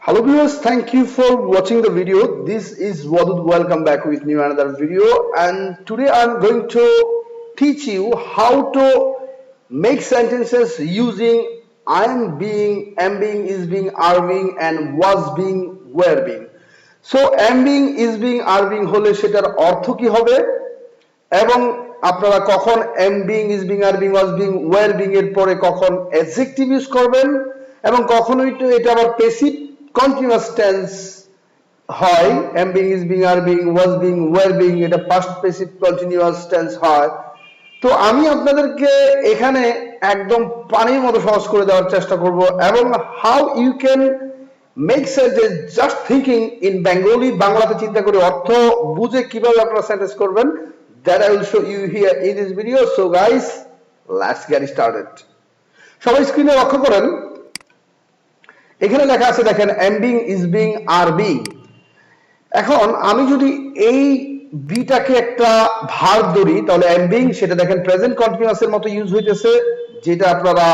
Hello viewers, thank you for watching the video. This is Wadud. Welcome back with new another video, and today I'm going to teach you how to make sentences using I'm being, am being, is being, are being and was being, were being. So am being, is being, are being হলে সেটার অর্থ কি হবে এবং আপনারা কখন am being, is being, are being, was being, were being এর পরে কখন adjective ইউজ করবেন এবং কখনোই তো এটা আবার প্যাসিভ কন্টিনিউয়াস টেন্স হয় am being, is being, are being, was being, were being এটা past passive continuous tense হয়। তো আমি আপনাদেরকে এখানে একদম পানির মতো সহজ করে দেওয়ার চেষ্টা করব এবং how you can make sentence just thinking in Bengali বাংলাতে চিন্তা করে অর্থ বুঝে কিভাবে আপনারা সেন্টেন্স করবেন that I will show you here in this video. So guys, let's get started. সবাই স্ক্রিনে লক্ষ্য করেন, এখানে লেখা আছে দেখেন am being, is being, are being। এখন আমি যদি এই বিটাকে একটা ভার্ব ধরি তাহলে am being সেটা দেখেন প্রেজেন্ট কন্টিনিউয়াস এর মতো ইউজ হইতেছে, যেটা আপনারা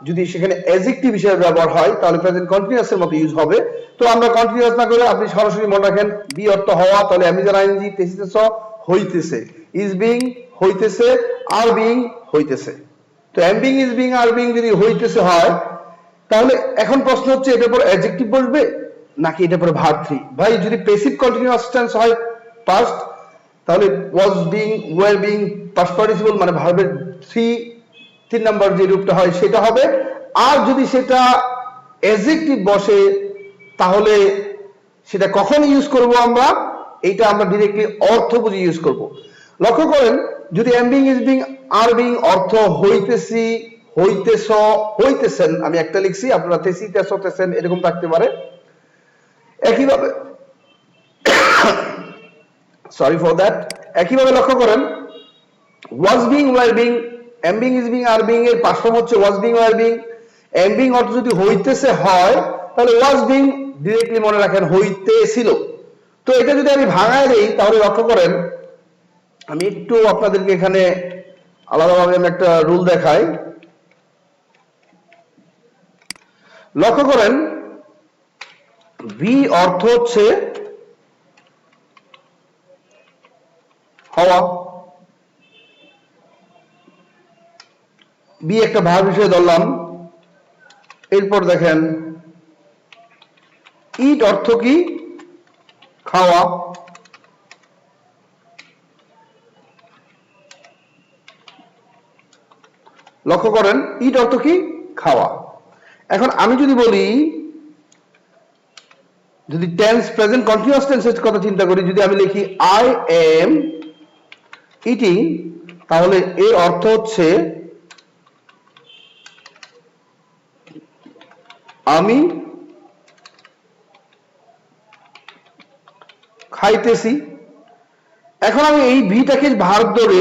যদি সেখানে অ্যাডজেক্টিভ হিসেবে ব্যবহার হয় তাহলে প্রেজেন্ট কন্টিনিউয়াস এর মতো ইউজ হবে। তো আমরা কন্টিনিউয়াস না করে আপনি সরাসরি মনে রাখেন বি অর্থ হওয়া, তাহলে am is আর ing তেসিতেছ হইতেছে, is being হইতেছে, are being হইতেছে। তো am being, is being, are being যদি হইতেছে হয় তাহলে এখন প্রশ্ন হচ্ছে এটার পর অ্যাডজেক্টিভ বসবে নাকি এটার পর ভার্ব থ্রি। ভাই যদি প্যাসিভ কন্টিনিউয়াস টেন্স হয় পাস্ট তাহলে was being, were being past participle মানে ভার্বের তিন নাম্বার যে রূপটা হয় সেটা হবে। আর যদি সেটা অ্যাডজেক্টিভ বসে তাহলে সেটা কখন ইউজ করব আমরা, এইটা আমরা ডিরেক্টলি অর্থ বুঝে ইউজ করব। লক্ষ্য করেন যদি am being, is being, are being অর্থ হইতেছি, হইতেছ, হইতেছেন, আমি একটা লিখছি, আপনারা তেসি তেস তেছেন এরকম থাকতে পারে। একইভাবে সরি ফর দ্যাট, একইভাবে লক্ষ্য করেন was being, were being, am being, is being, are being এর পাস্ট ফর্ম হচ্ছে was being, were being। am being অর্থ যদি হইতেছে হয় তাহলে was being ডিরেক্টলি মনে রাখেন হইতেছিল। তো এটা যদি আমি ভাঙায় দেই তাহলে লক্ষ্য করেন, আমি একটু আপনাদেরকে এখানে আলাদাভাবে আমি একটা রুল দেখাই। লক্ষ্য করেন বি অর্থ হচ্ছে হওয়া, বি একটা ভার্ব হিসেবে ধরলাম। এরপর দেখেন ইট অর্থ কি খাওয়া, লক্ষ্য করেন ইট অর্থ কি খাওয়া। এখন আমি যদি বলি, যদি টেন্স প্রেজেন্ট কন্টিনিউয়াস টেন্সের কথা চিন্তা করি, যদি আমি লিখি আই এম ইটিং তাহলে এর অর্থ হচ্ছে আমি খাইতেছি। এখন আমি এই ভিটাকে ভার্ব ধরে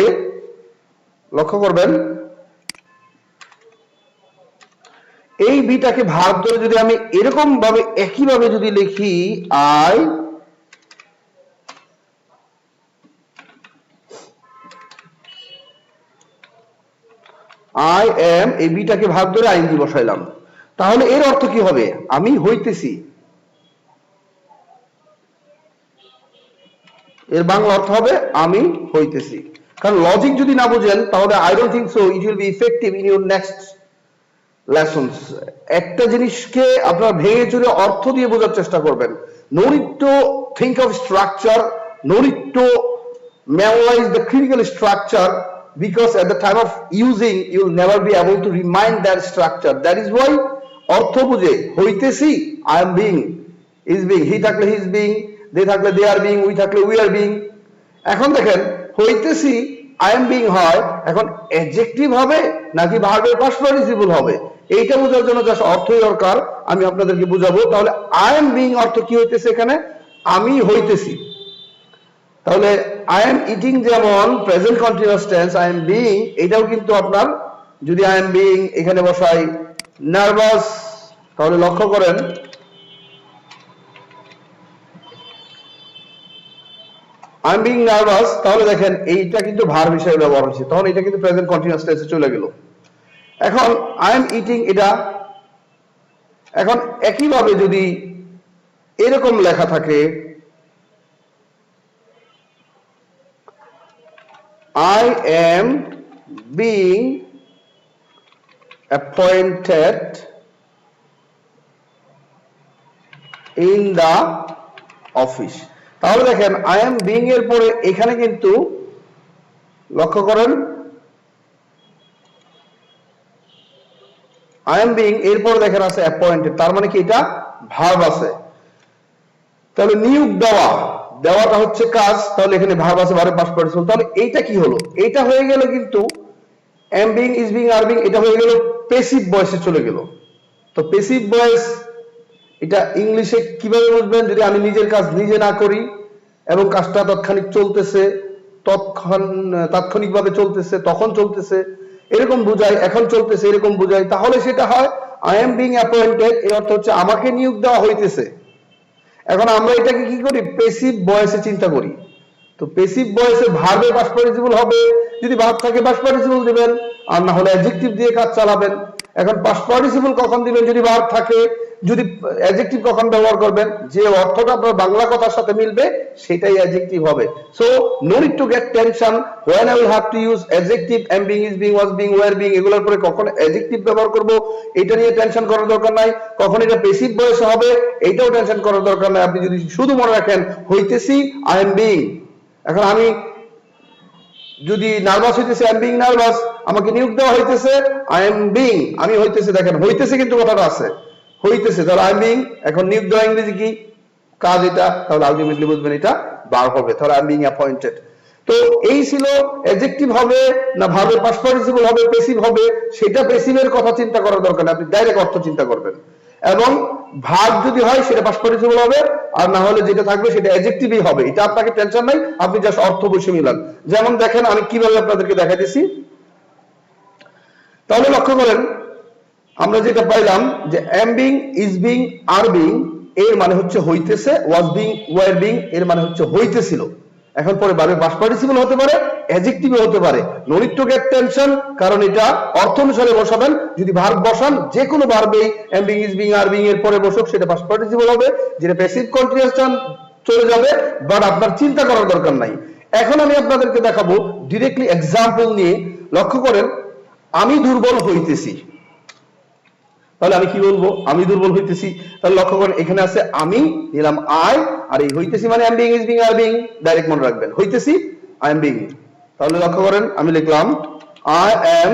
লক্ষ্য করবেন, এই বিটাকে ভার্ব ধরে যদি আমি এরকম ভাবে একইভাবে যদি লিখি আই এম, এই বিটাকে ভার্ব ধরে আইএনজি বসাইলাম, তাহলে এর অর্থ কি হবে আমি হইতেছি। এর বাংলা অর্থ হবে আমি হইতেছি। কারণ লজিক যদি না বুঝেন তাহলে I don't think so it will be effective in your next lessons. একটা জিনিসকে আপনারা ভেঙে চুরে অর্থ দিয়ে বোঝার চেষ্টা করবেন। No need to think of structure, no need to memorize the critical structure because at the time of using you will never be able to remind that structure. That is why অর্থ বুঝে হইতেছি I am being, is being, he থাকলে he is being, they থাকলে they are being, we থাকলে we are being। এখন দেখেন হইতেছি I am being হয়, এখন অ্যাডজেক্টিভ হবে নাকি ভার্বের পাস্ট পার্টিসিপল হবে এইটা বোঝার জন্য জাস্ট অর্থই দরকার, আমি আপনাদেরকে বুঝাবো। তাহলে I am being অর্থ কি হইতেছে এখানে আমি হইতেছি। তাহলে I am eating যেমন present continuous tense, I am being এটাও কিন্তু আপনার যদি I am being এখানে বসাই নার্ভাস তাহলে লক্ষ্য করেন I am being nervous তাহলে দেখেন এইটা কিন্তু ভার্ব হিসেবে ব্যবহার হচ্ছে, তখন এটা কিন্তু প্রেজেন্ট কন্টিনিউয়াস টেন্সে চলে গেল। এখন I am eating এটা, এখন একইভাবে যদি এরকম লেখা থাকে I am being appointed in the office, তাহলে দেখেন I am being এর পরে এখানে কিন্তু লক্ষ্য করেন I am being এরপর দেখেন আছে appointed, তার মানে কি এটা ভার্ব আছে। তাহলে নিয়োগ দেওয়া, দেওয়াটা হচ্ছে কাজ, তাহলে এখানে ভার্ব আছে, ভার্ব পাস্ট পার্টিসিপল। তাহলে এইটা কি হলো? এটা হয়ে গেল কিন্তু am being, is being, are being, এটা হয়ে গেল প্যাসিভ ভয়েসে চলে গেল। তো প্যাসিভ ভয়েস এটা ইংলিশে কিভাবে বুঝবেন? যদি আমি নিজের কাজ নিজে না করি এবং কাজটা তাৎক্ষণিক চলতেছে, তাৎক্ষণিকভাবে চলতেছে, তখন চলতেছে এরকম বুঝায়, এখন চলতেছে এরকম বুঝায়, তাহলে সেটা হয় I am being appointed, এর অর্থ হচ্ছে আমাকে নিয়োগ দেওয়া হইতেছে। এখন আমরা এটাকে কি করি? প্যাসিভ ভয়েসে চিন্তা করি। তো প্যাসিভ ভয়েসে ভার্বে পাস্ট পার্টিসিপল হবে, যদি ভার্ব থাকে পাস্ট পার্টিসিপল দিবেন, আর না হলে অ্যাডজেক্টিভ দিয়ে কাজ চালাবেন। এখন পাস্ট পার্টিসিপল কখন দিবেন? যদি ভার্ব থাকে। যদি অ্যাডজেক্টিভ কখন ব্যবহার করবেন? যে অর্থটা আপনার বাংলা কথার সাথে মিলবে সেটাই অ্যাডজেক্টিভ হবে। So no need to get tension when I will have to use adjective, am being, is being, was being, were being, এগুলোর পরে কখন অ্যাডজেক্টিভ ব্যবহার করব এটা নিয়ে টেনশন করার দরকার নাই। কখন এটা প্যাসিভ ভয়েস হবে এটাও টেনশন করার দরকার নাই। আপনি যদি শুধু মনে রাখেন হইতেছি I am being, এখন আমি যদি নার্ভাস হইতেছে I am being nervous, আমাকে নিয়োগ দেওয়া হইতেছে I am being, আমি হইতেছে, দেখেন হইতেছে কিন্তু কথাটা আছে হইতেছে, তাহলে I am being, এখন নিয়োগ দেওয়া ইংরেজি কি? কাজ এটা, তাহলে আলটিমেটলি বুঝবেন এটা ভার্ব হবে, তাহলে I am being appointed। তো এই ছিল অ্যাডজেক্টিভ হবে না ভার্বের পাস্ট পার্টিসিপল হবে, প্যাসিভ হবে, সেটা প্যাসিভের কথা চিন্তা করার দরকার নেই, আপনি ডাইরেক্ট অর্থ চিন্তা করবেন। এবং ভার্ব যদি হয় সেটা পাস্ট পার্টিসিপল হবে, আর না হলে যেটা থাকবে সেটা অ্যাডজেক্টিভই হবে, এটা আপনাকে টেনশন নাই, আপনি জাস্ট অর্থ বসে মিলান। যেমন দেখেন আমি কিভাবে আপনাদেরকে দেখাইতেছি, তাহলে লক্ষ্য করেন আমরা যেটা পাইলাম যে am being, is being, are being এর মানে হচ্ছে হইতেছে, was being, were being এর মানে হচ্ছে হইতেছিল। এখন পরে ভার্বের পাস্ট পার্টিসিপল হতে পারে, অ্যাডজেক্টিভও হতে পারে, no need to get tension, কারণ এটা অর্থ অনুসারে বসাবেন। যদি ভার্ব বসান যে কোনো ভার্বেই am being, is being, are being এর পরে বসুক সেটা পাস্ট পার্টিসিপল হবে, যেটা প্যাসিভ কন্টিনিউয়াস চলে যাবে, বাট আপনার চিন্তা করার দরকার নাই। এখন আমি আপনাদেরকে দেখাবো ডিরেক্টলি এক্সাম্পল নিয়ে। লক্ষ্য করেন আমি দুর্বল হইতেছি, তাহলে আমি কি বলবো? আমি দুর্বল হইতেছি, তাহলে লক্ষ্য করেন এখানে আছে আমি নিলাম I, আর এই হইতেছি মানে am being, is being, are being, direct মনে রাখবেন হইতেছি I am being। তাহলে লক্ষ্য করেন আমি লিখলাম I am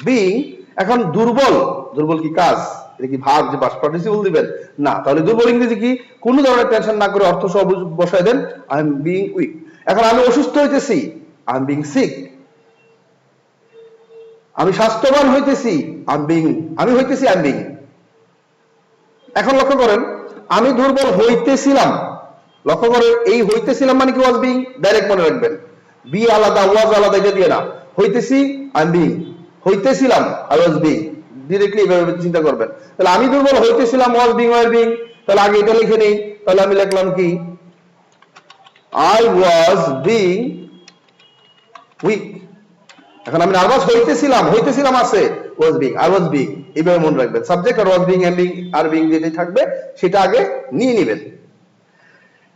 being। এখন দুর্বল, দুর্বল কি কাজ? এটা কি ভার্ব যে পাস্ট পার্টিসিপল দিবেন? না, তাহলে দুর্বল ইংরেজি কি? কোনো ধরনের টেনশন না করে অর্থ সহ বসায় দেন I am being weak। এখন আমি অসুস্থ হইতেছি I am being sick। আমি স্বাস্থ্যবান হইতেছি আমি হইতেছি I am being। এখন লক্ষ্য করেন আমি দুর্বল হইতেছিলাম, লক্ষ্য করেন এই হইতেছিলাম মানে কি? was being, ডাইরেক্ট মনে রাখবেন, বি আলাদা was আলাদা এটা দিয়ে না, হইতেছি I am being, হইতেছিলাম I was being, directly এভাবে চিন্তা করবেন। তাহলে আমি দুর্বল হইতেছিলাম was being, were being, তাহলে আগে এটা লিখে নেই, তাহলে আমি লিখলাম কি I was being weak। এখন আমি নার্ভাস হইতেছিলাম আছে was being, I was being, এইভাবে মনে রাখবেন। সাবজেক্ট আর was being, am being, are being যেটাই থাকবে সেটা আগে নিয়ে নেবেন।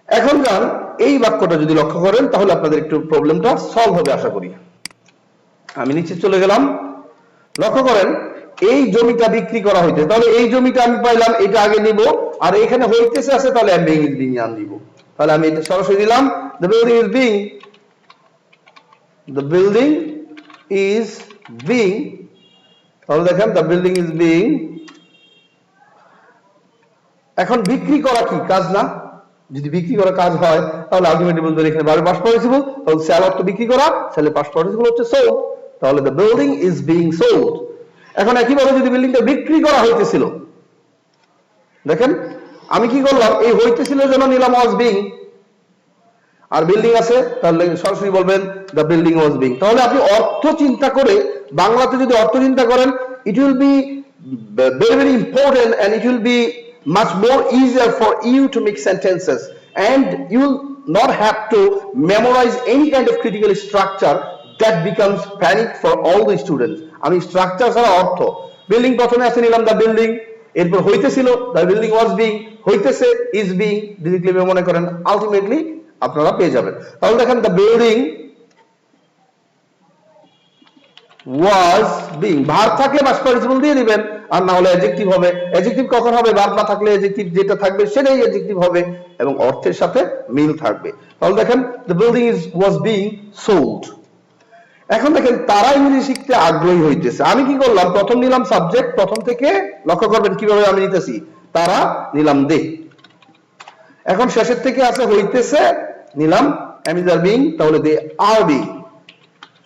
এখন যান এই বাক্যটা যদি লক্ষ্য করেন তাহলে আপনাদের একটু প্রবলেমটা সলভ হবে আশা করি। আমি নিচে চলে গেলাম, লক্ষ্য করেন এই জমিটা বিক্রি করা হইতে, তাহলে এই জমিটা আমি পাইলাম, এটা আগে নিব, আর এখানে হইতেছে আছে তাহলে am being, is being আন দিব। তাহলে আমি এটা সরাসরি দিলাম the building is being, the building is being, তাহলে দেখেন the building is being। এখন বিক্রি করা কি কাজ না? যদি বিক্রি করা কাজ হয় তাহলে আলটিমেটলি বলবেন এখানে ভার্ব পাস্ট পার্টিসিপল, তাহলে সেল অর্থ বিক্রি করা, সেলের পাস্ট পার্টিসিপল হচ্ছে sold, তাহলে the building is being sold। এখন একইভাবে যদি বিল্ডিংটা বিক্রি করা হইতেছিল, দেখেন আমি কি করলাম এই হইতেছিল জন্য নিলাম was being, আর বিল্ডিং আছে তাহলে সরাসরি বলবেন the building was being। তাহলে আপনি অর্থ চিন্তা করে বাংলাতে যদি অর্থ চিন্তা করেন it will be very very important and it will be much more easier for you to make sentences and you will not have to memorize any kind of critical structure that becomes panic for all the students। আমি structure ছাড়া অর্থ, building প্রথমে আছে নিলাম the building, এরপর হইতেছিল the building was being, হইতেছে is being directly মনে করেন, আলটিমেটলি আপনারা পেয়ে যাবেন। তাহলে দেখেন the building was being, verb থাকলে পাস্ট পার্টিসিপল দিয়ে দিবেন, আর না হলে অ্যাডজেক্টিভ হবে। অ্যাডজেক্টিভ কখন হবে? ভার্ব না থাকলে অ্যাডজেক্টিভ যেটা থাকবে সেটাই অ্যাডজেক্টিভ হবে এবং অর্থের সাথে মিল থাকবে। তাহলে দেখেন the building was being sold. এখন দেখেন তারা ইংরেজি শিখতে আগ্রহী হইতেছে। আমি কি করলাম? প্রথম নিলাম সাবজেক্ট, প্রথম থেকে লক্ষ্য করবেন কিভাবে আমি নিতেছি, তারা নিলাম দে। এখন শেষের থেকে আছে হইতেছে, নিলাম am is are being, তাহলে দে আর বিং।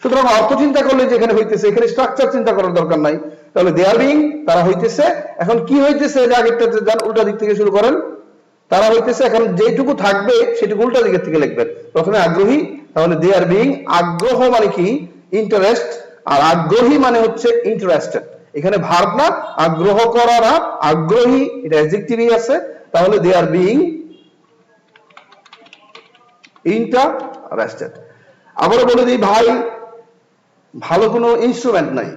সুতরাং অর্থ চিন্তা করলে যেখানে হইতেছে, এখানে স্ট্রাকচার চিন্তা করার দরকার নাই। তাহলে দে আর বিং, তারা হইতেছে। এখন কি হইতেছে? আগেরটাতে যান, উল্টা দিক থেকে শুরু করেন। তারা হইতেছে, এখন যেটুকু থাকবে সেটুকু উল্টা দিকের থেকে লিখবেন। প্রথমে আগ্রহী, তাহলে দে আর বিং। আগ্রহ মানে কি? ইন্টারেস্ট। আর আগ্রহী মানে হচ্ছে ইন্টারেস্টেড। এখানে ভার্ব না, আগ্রহ করা না, আগ্রহী, এটা অ্যাডজেক্টিভই আছে। তাহলে দে আর বিং ইন্টারেস্টেড। আবারও বলে দিই ভাই, ভালো কোনো ইনস্ট্রুমেন্ট নাই,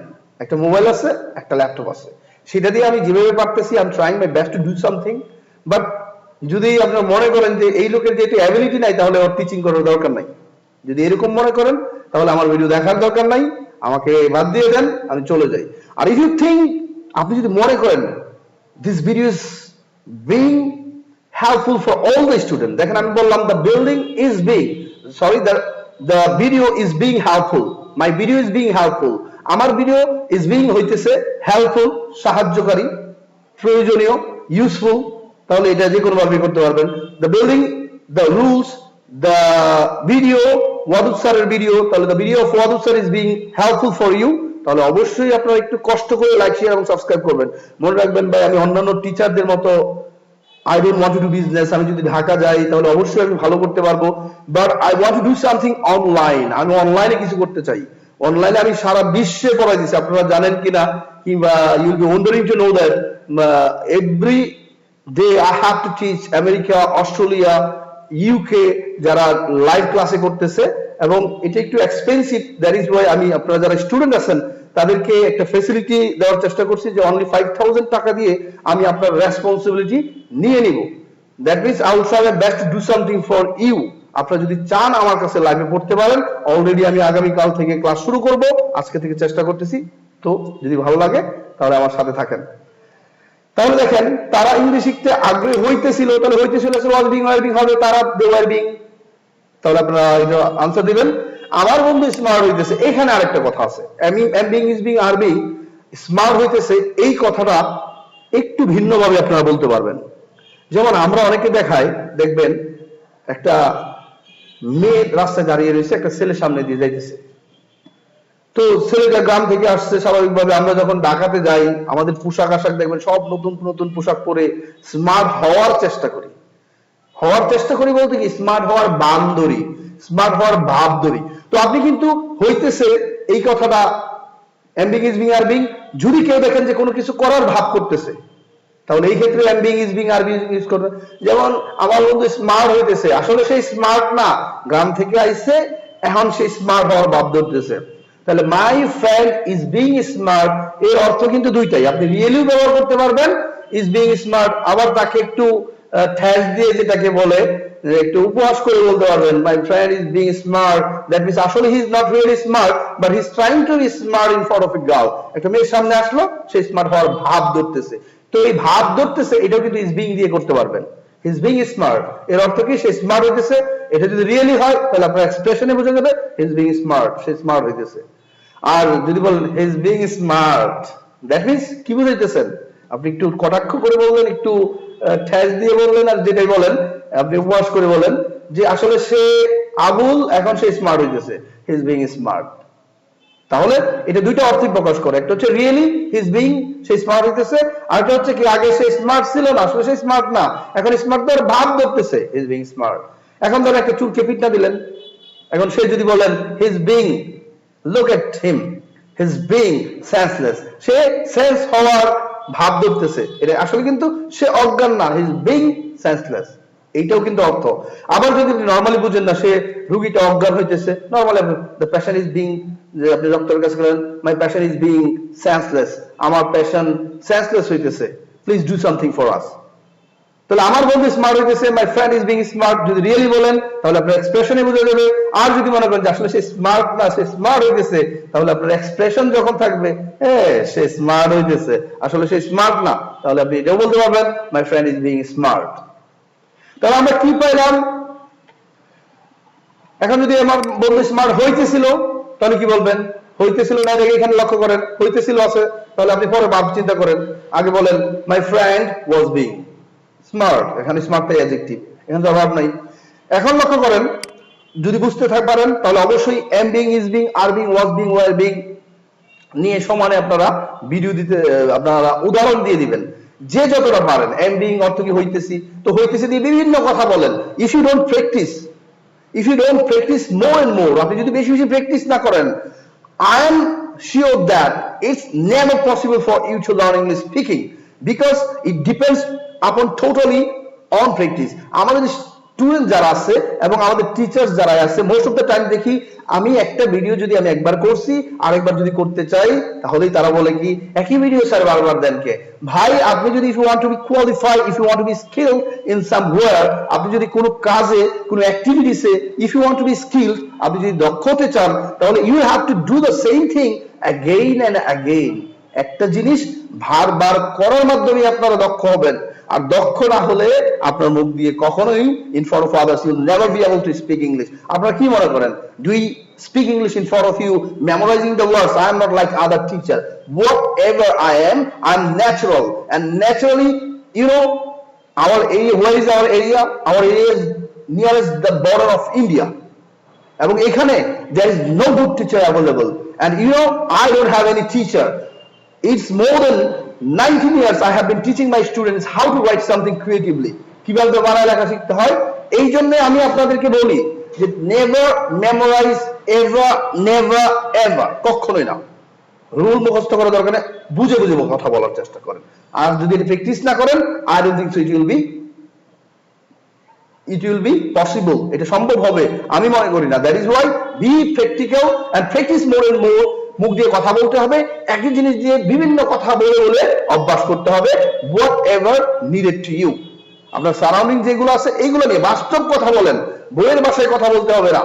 একটা মোবাইল আছে, একটা ল্যাপটপ আছে, সেটা দিয়ে আমি যেভাবে পারতেছি I am trying my best to do something. But যদি আপনারা মনে করেন যে এই লোকের যেহেতু অ্যাবিলিটি নাই, তাহলে ওর টিচিং করার দরকার নাই, যদি এরকম মনে করেন তাহলে আমার ভিডিও দেখার দরকার নাই, আমাকে বাদ দিয়ে দেন, আমি চলে যাই। আর ইফ ইউ থিঙ্ক, আপনি যদি মনে করেন this video is being helpful for all the students, দেখেন আমি বললাম the building is being, sorry, the video is being helpful, my video is being helpful, আমার ভিডিও is being হইতেছে helpful, সাহায্যকারী, প্রয়োজনীয়, useful, তাহলে এটা যে কোনো ভাবে করতে পারবেন। the building, the rules, the video, Wadud স্যারের ভিডিও, তাহলে the video of Wadud sir is being helpful for you, তাহলে অবশ্যই আপনারা একটু কষ্ট করে লাইক শেয়ার এবং সাবস্ক্রাইব করবেন। মনে রাখবেন ভাই, আমি অন্যান্য টিচারদের মতো I don't want to do business, আমি যদি ঢাকা যাই তাহলে অবশ্যই আমি ভালো করতে পারবো, but I want to do something online, আমি অনলাইনে কিছু করতে চাই। অনলাইনে আমি সারা বিশ্বে পড়াই দিচ্ছি, আপনারা জানেন কিনা, কিংবা you will be wondering to know that every day I have to teach America, Australia, UK যারা লাইভ ক্লাসে করতেছে, এবং এটা একটু এক্সপেন্সিভ, দ্যাট ইজ ওয়াই আমি আপনারা যারা স্টুডেন্ট আছেন তাদেরকে একটা ফ্যাসিলিটি দেওয়ার চেষ্টা করছি যে অনলি 5000 টাকা দিয়ে আমি আপনার রেসপন্সিবিলিটি নিয়ে নিব। That means I will try my best to do something for you. আপনারা যদি চান আমার কাছে লাইভে পড়তে পারেন, অলরেডি আমি আগামী কাল থেকে ক্লাস শুরু করব, আজকে থেকে চেষ্টা করতেছি। তো যদি ভালো লাগে তাহলে আমার সাথে থাকেন। তাহলে দেখেন তারা ইংরেজি শিখতে আগ্রহী হইতেছিল, তাহলে হইতেছিল ওয়াজ বিং, ওয়ার বিং হবে, তারা দে ওয়ার বিং, তাহলে আপনারা এটা আনসার দিবেন। আমার বন্ধু স্মার্ট হইতেছে, এখানে আরেকটা কথা আছে, am being, is being, are being, smart হইতেছে, এই কথাটা একটু ভিন্নভাবে আপনারা বলতে পারবেন। যেমন আমরা অনেকে দেখাই, দেখবেন একটা মেয়ে রাস্তায় দাঁড়িয়ে রয়েছে, একটা ছেলে সামনে দিয়ে যাইতেছে, তো ছেলেটা গ্রাম থেকে আসছে, স্বাভাবিকভাবে আমরা যখন ঢাকাতে যাই আমাদের পোশাক আশাক দেখবেন সব নতুন নতুন পোশাক পরে স্মার্ট হওয়ার চেষ্টা করি। বলতে কি, স্মার্ট হওয়ার বান ধরি, স্মার্ট হওয়ার ভাব ধরি। তো আপনি কিন্তু হইতেছে এই কথাটা am being, is being, are being, যদি কেউ দেখেন যে কোনো কিছু করার ভাব করতেছে, তাহলে এই ক্ষেত্রে am being, is being, are being use করবেন। যেমন আমার বন্ধু স্মার্ট হইতেছে, আসলে সেই স্মার্ট না, গ্রাম থেকে আইছে, এখন সেই স্মার্ট হওয়ার ভাব ধরতেছে। তাহলে মাই ফ্রেন্ড ইজ বিং স্মার্ট, এর অর্থ কিন্তু দুইটাই, আপনি রিয়েলিও ব্যবহার করতে পারবেন, ইজ বিং স্মার্ট, আবার তাকে একটু ঠেস দিয়ে যেটাকে বলে একটু উপহাস করে বলতে পারবেন, my friend is being smart, that means আসলে he is not really smart, but he is trying to be smart in front of a girl. একটা মেয়ের সামনে আসলো, সে স্মার্ট হওয়ার ভাব ধরতেছে, তো এই ভাব ধরতেছে এটাও কিন্তু ইজ বিং দিয়ে করতে পারবেন। হি ইজ বিং স্মার্ট, এর অর্থ কি, সে স্মার্ট হইতেছে। এটা যদি রিয়েলি হয় তাহলে আপনার এক্সপ্রেশনে বোঝা যাবে হি is being smart, say smart হইতেছে। আর যদি বলেন হি is being smart, that means কি বুঝাইতেছেন, আপনি একটু কটাক্ষ করে বললেন, একটু ঠেস দিয়ে বললেন, আর যেটাই বলেন আপনি উপহাস করে বলেন যে আসলে সে আবুল, এখন সে স্মার্ট হইতেছে, হি ইজ বিং স্মার্ট। তাহলে এটা দুইটা অর্থই প্রকাশ করে, একটা হচ্ছে really he is being, say smart হইতেছে, আর একটা হচ্ছে কি আগে সে স্মার্ট ছিল না, আসলে সে স্মার্ট না, এখন স্মার্ট তার ভাব ধরতেছে, হি ইজ বিং স্মার্ট। এখন ধরেন একটা চুলকে পিটনা দিলেন, এখন সে যদি বলেন হি is being, look at him, he is being senseless, say sense হওয়ার ভাব ধরতেছে, এটা আসলে কিন্তু সে অজ্ঞান না, হি ইজ বিং সেন্সলেস, এইটাও কিন্তু অর্থ। আবার যদি নরমালি বুঝেন না, সে রোগীটা অজ্ঞান হইতেছে, normally the patient is being, যে আপনি ডক্টরের কাছে গেলেন, মাই পেশেন্ট ইজ বিং সেন্সলেস, আমার পেশেন্ট সেন্সলেস হইতেছে, please do something for us. তাহলে আমার বন্ধু স্মার্ট হইতেছে, মাই ফ্রেন্ড ইজ বিং স্মার্ট যদি রিয়েলি বলেন তাহলে আপনার এক্সপ্রেশনে বোঝা যাবে। আর যদি মনে করেন যে আসলে সে স্মার্ট না, সে স্মার্ট হইতেছে, তাহলে আপনার এক্সপ্রেশন যখন থাকবে সে স্মার্ট হইতেছে, আসলে সে স্মার্ট না, তাহলে আপনি এটাও বলতে পারবেন my friend is being smart. তাহলে আমরা কি পাইলাম? এখন যদি আমার বন্ধু স্মার্ট হইতেছিল তাহলে কি বলবেন? হইতেছিল না দেখে এখানে লক্ষ্য করেন হইতেছিল আছে, তাহলে আপনি পরে ভাব চিন্তা করেন, আগে বলেন my friend was being smart, এখানে স্মার্টটাই অ্যাডজেক্টিভ, এখানে তো অভাব নাই। এখন লক্ষ্য করেন, যদি বুঝতে পারেন তাহলে অবশ্যই am being, is being, are being, was being, were being নিয়ে সমানে আপনারা ভিডিও দিতে, আপনারা উদাহরণ দিয়ে দিবেন যে যতটা পারেন। এম বিং অর্থ কি? হইতেছি, তো হইতেছি দিয়ে বিভিন্ন কথা বলেন। If you don't practise more and more, আপনি যদি বেশি বেশি প্র্যাকটিস না করেন, I am sure that it's never possible for you to learn English speaking because it depends upon totally on practice. আমাদের স্টুডেন্ট যারা আছে এবং আমাদের টিচার্স যারা আছে, মোস্ট অফ দ্য টাইম দেখি আমি একটা ভিডিও যদি আমি একবার করছি আরেকবার যদি করতে চাই তাহলেই তারা বলে কি একই ভিডিও স্যার বারবার দেন কে? ভাই আপনি যদি if you want to be qualified, if you want to be skilled in somewhere, আপনি যদি কোনো কাজে কোনো অ্যাক্টিভিটিসে if you want to be skilled, আপনি যদি দক্ষ হতে চান তাহলে you have to do the same thing again and again. একটা জিনিস বারবার করার মাধ্যমে আপনারা দক্ষ হবেন। আর দক্ষ না হলে আপনার মুখ দিয়ে কখনোই in front of others you never be able to speak English. আপনারা কি মনে করেন? Do you speak English in front of you memorising the words? I am not like other teacher. Whatever I am natural, and naturally, you know, our area, where is our area? Our area is nearest the border of India. এবং এখানে there is no good teacher available, and you know I don't have any teacher. It's more than 19 years I have been teaching my students how to write something creatively. কিভাবে বানায় লেখা শিখতে হয়। এই জন্য আমি আপনাদেরকে বলি যে never memorise ever, never ever, কখনোই না। রুল মুখস্থ করার দরকার নেই, বুঝে বুঝে কথা বলার চেষ্টা করেন। আর যদি প্র্যাকটিস না করেন, I don't think so it will be possible, এটা সম্ভব হবে আমি মনে করি না। That is why be practical and practise more and more. মুখ দিয়ে কথা বলতে হবে, একই জিনিস দিয়ে বিভিন্ন কথা বলে বলে অভ্যাস করতে হবে। Whatever needed to you, আপনার সারাউন্ডিং যেগুলো আছে এইগুলো নিয়ে বাস্তব কথা বলেন, বইয়ের ভাষায় কথা বলতে হবে না।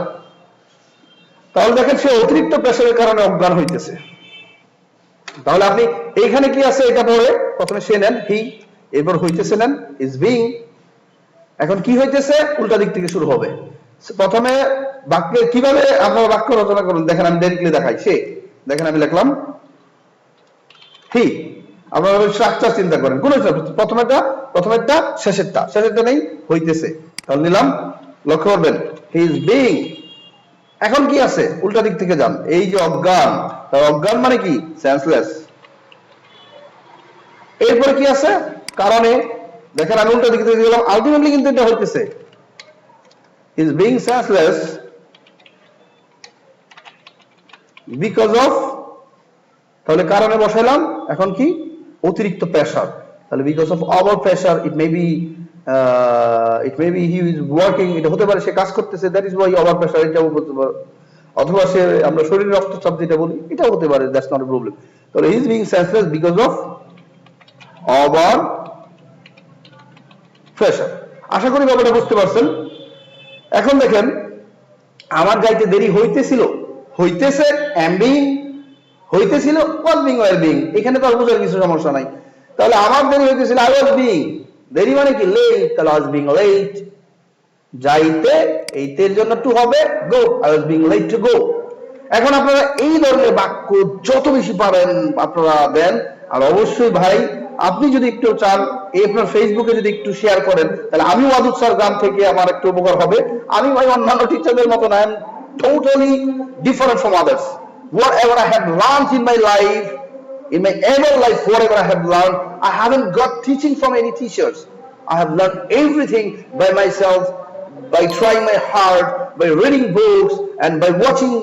তাহলে দেখেন সে অতিরিক্ত প্রেসারের কারণে অজ্ঞান হইতেছে। তাহলে আপনি এইখানে কি আছে এটা পরে প্রথমে সে নেন হি, এরপর হইতেছে নেন ইজ বিং। এখন কি হইতেছে? উল্টা দিক থেকে শুরু হবে। প্রথমে বাক্যে কিভাবে আপনারা বাক্য রচনা করুন দেখেন, আমি ডাইরেক্টলি দেখাই। সে দেখেন আমি লিখলাম হি, আপনারা স্ট্রাকচার চিন্তা করেন কোন প্রথমেরটা শেষেরটা নেই, হইতেছে। তাহলে নিলাম, লক্ষ্য করবেন হি ইজ বিং। এখন কি আছে? উল্টা দিক থেকে যান, এই যে অজ্ঞান, তার অজ্ঞান মানে কি? সেন্সলেস। এরপরে কি আছে? কারণে দেখেন আমি উল্টা দিক থেকে গেলাম, আলটিমেটলি কিন্তু এটা হইতেছে is being senseless because of, তাহলে কারণে বসাইলাম। এখন কি? অতিরিক্ত প্রেসার। তাহলে because of over pressure, it may be he is working, এটা হতে পারে সে কাজ করতেছে, that is Y over pressure, এটাও হতে পারে। অথবা সে আমরা শরীরের রক্তচাপ যেটা বলি এটাও হতে পারে, দ্যাটস নট এ প্রবলেম। তাহলে he is being senseless because of over pressure. আশা করি ব্যাপারটা বুঝতে পারছেন। এখন দেখেন আমার যাইতে দেরি হইতেছিল, হইতেছে এম বিং, হইতেছিল ওয়াজ বিং, ওয়ার বিং, এখানে তো আর বোঝার কিছু সমস্যা নাই। তাহলে আমার দেরি হইতেছিল আই ওয়াজ বিং, দেরি মানে কি? লেট, তাহলে আই ওয়াজ বিং লেট। যাইতে এইতের জন্য টু হবে গো, I was being late to go. এখন আপনারা এই ধরনের বাক্য যত বেশি পারেন আপনারা দেন। আর অবশ্যই ভাই আপনি যদি একটু চান এই আপনার ফেসবুকে যদি একটু শেয়ার করেন তাহলে আমি ওয়াদুদ স্যার গ্রাম থেকে আমার একটু উপকার হবে। আমি ভাই অন্যান্য টিচারদের মতো না, totally different from others. Whatever I have learned in my life, in my ever life, whatever I have learned, I haven't got teaching from any teachers. I have learned everything by myself, by trying my hard, by reading books, and by watching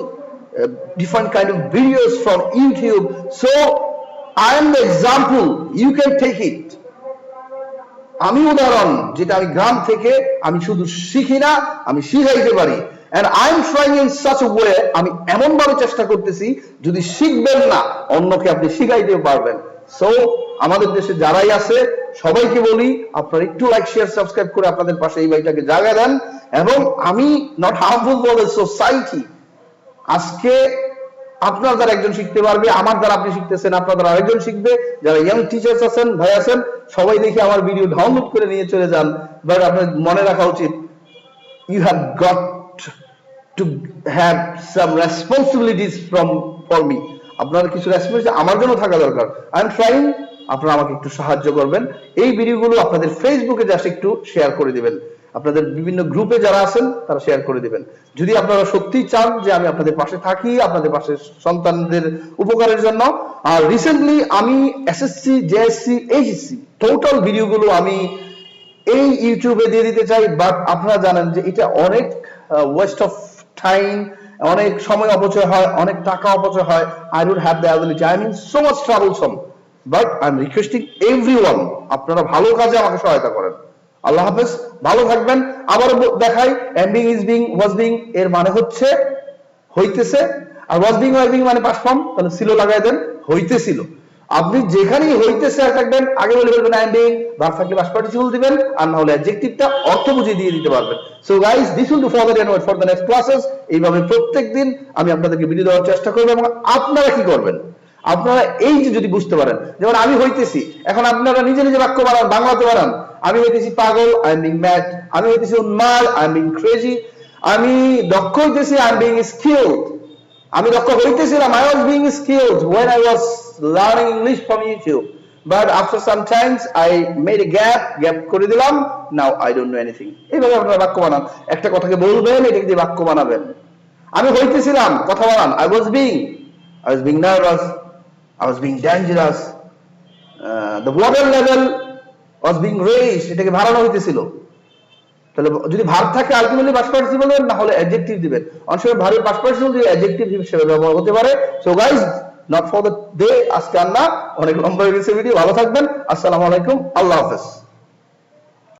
different kind of videos from YouTube. So I am the example, you can take it. আমি উদাহরণ, যেটা আমি গ্রাম থেকে আমি শুধু শিখি না, আমি শিখাইতে পারি। And I'm trying in such a way, আমি এমন ভাবে চেষ্টা করতেছি যদি শিখবেন না অন্যকে আপনি শিখাইতে পারবেন। সো আমাদের দেশে যারাই আছে সবাইকে বলি আপনারা একটু লাইক শেয়ার সাবস্ক্রাইব করে আপনাদের পাশে এই ভাইটাকে জায়গা দেন। এবং আমি not harmful for the society, আজকে আপনার দ্বারা একজন শিখতে পারবে, আমার দ্বারা আপনি শিখতেছেন, আপনার দ্বারা আরেকজন শিখবে। যারা ইয়াং টিচার্স আছেন, ভাই আছেন, সবাই দেখে আমার ভিডিও ডাউনলোড করে নিয়ে চলে যান। বাট আপনার মনে রাখা উচিত, you have got to have some responsibilities for me. আপনার কিছু রেসপন্সিবিলিটি আমার জন্য থাকা দরকার। আই এম ট্রাইং, আপনারা আমাকে একটু সাহায্য করবেন। এই ভিডিওগুলো আপনাদের ফেসবুকে জাস্ট একটু শেয়ার করে দিবেন, আপনাদের বিভিন্ন গ্রুপে যারা আছেন তারা শেয়ার করে দিবেন। যদি আপনারা সত্যিই চান যে আমি আপনাদের পাশে থাকি, আপনাদের পাশে সন্তানদের উপকারের জন্য। আর রিসেন্টলি আমি এসএসসি, জেএসসি, এইচএসসি টোটাল ভিডিওগুলো আমি এই ইউটিউবে দিয়ে দিতে চাই। বাট আপনারা জানেন যে এটা অনেক ওয়েস্ট অফ টাইম, অনেক সময় অপচয় হয়, অনেক টাকা অপচয় হয়। I don't have the ability, I mean so much travelsome. But I am requesting everyone, আপনারা ভালো কাজে আমাকে সহায়তা করেন। আল্লাহ হাফেজ, ভালো থাকবেন। আবার দেখাই, am being, is being, was being এর মানে হচ্ছে হইতেছে, আর ওয়াজ বিং, ওয়াজ বিং মানে পাস্ট ফর্ম, তাহলে ছিল লাগাই দেন, হইতেছিল। আপনি যেখানেই হইতেছে থাকবেন, আগে বলে ফেলবেন আই এম বিং, ভার্ব থাকলে পাস্ট পার্টিসিপল দিবেন, আর না হলে অ্যাডজেক্টিভটা অর্থ বুঝিয়ে দিয়ে দিতে পারবেন। So guys, this will do for the end for the next classes. এইভাবে প্রত্যেকদিন আমি আপনাদেরকে ভিডিও দেওয়ার চেষ্টা করব। এবং আপনারা কি করবেন, আপনারা এই যে যদি বুঝতে পারেন, যেমন আমি হইতেছি, এখন আপনারা নিজে নিজে বাক্য বানান, বাংলাতে বানান। আমি হইতেছি পাগল, আই এম বিং ম্যাড। আমি হইতেছি উন্মাদ, আই এম বিং ক্রেজি। আমি দক্ষ হইতেছি, আই এম বিং স্কিলড। আমি দক্ষ হইতেছিলাম, I was being skilled when I was learning English from YouTube. But after some times I made a gap করে দিলাম, now I don't know anything. এইভাবে আপনারা বাক্য বানান। একটা কথাকে বলবেন, এটাকে দিয়ে বাক্য বানাবেন। আমি হইতেছিলাম, কথা বানান, I was being nervous, I was being dangerous, the water level was being raised, এটাকে বাড়ানো হইতেছিল। তাহলে যদি ভার্ব থাকে আলটিমেটলি পাস্ট পার্টিসিপল দিবেন, না হলে অ্যাডজেক্টিভ দিবেন। অনেক সময় ভার্বের পাস্ট পার্টিসিপল দিয়ে অ্যাডজেক্টিভ হিসেবে ব্যবহার হতে পারে। So guys, not for the day, আজকে আর না, অনেক লম্বা হয়ে গেছে ভিডিও। ভালো থাকবেন, আসসালামু আলাইকুম, আল্লাহ হাফেজ।